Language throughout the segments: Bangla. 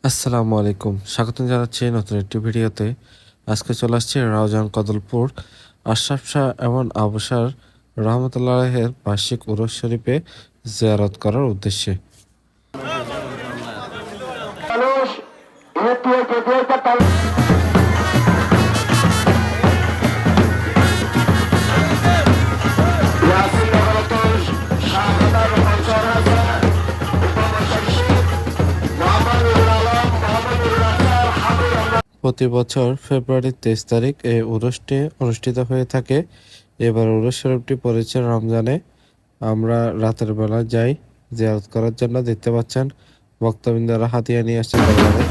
আসসালামু আলাইকুম, স্বাগত জানাচ্ছি নতুন একটি ভিডিওতে। আজকে চলে আসছে রাউজান কদলপুর আশরাফ শাহ এবং আবু শাহ রহমতুল্লাহের বার্ষিক উরুস শরীফে জিয়ারত করার উদ্দেশ্যে। প্রতি বছর ফেব্রুয়ারির 23 তারিখ এই উরুসটি অনুষ্ঠিত হয়ে থাকে। এবার উরুস শরীফটি পড়েছে রমজানে। আমরা রাতের বেলা যাই জিয়ারত করার জন্য। দেখতে পাচ্ছেন ভক্তবৃন্দরা হাতিয়া নিয়ে আসছে দরবারে।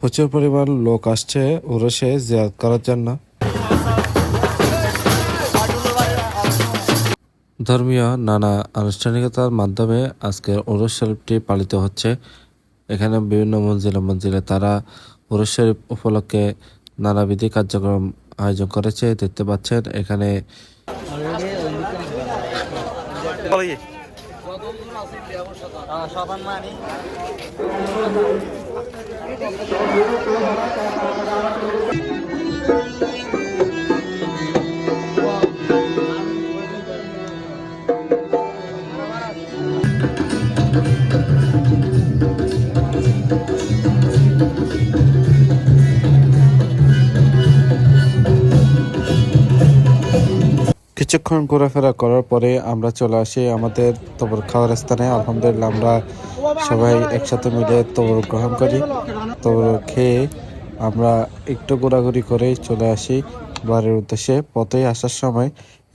প্রচুর পরিমাণ লোক আসছে উরুসে জিয়ারত করার জন্য। ধর্মীয় নানা আনুষ্ঠানিকতার মাধ্যমে আজকের উরুস শরীফটি পালিত হচ্ছে। এখানে বিভিন্ন মঞ্জিলে তারা উরুস শরীফ উপলক্ষে নানাবিধি কার্যক্রম আয়োজন করেছে। দেখতে পাচ্ছেন এখানে কিছুক্ষণ ঘোরাফেরা করার পরে আমরা চলে আসি আমাদের তবর খাওয়ার স্থানে। আলহামদুলিল্লাহ আমরা সবাই একসাথে মিলে তবর গ্রহণ করি। তবর খেয়ে আমরা একটু ঘোরাঘুরি করে চলে আসি বাড়ির উদ্দেশ্যে। পথে আসার সময়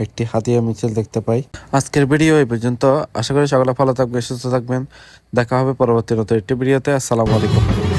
একটি হাতিয়া মিছিল দেখতে পাই। আজকের ভিডিও এই পর্যন্ত। আশা করি সকলে ভালো থাকবেন, সুস্থ থাকবেন। দেখা হবে পরবর্তী নতুন একটি ভিডিওতে। আসসালামু আলাইকুম।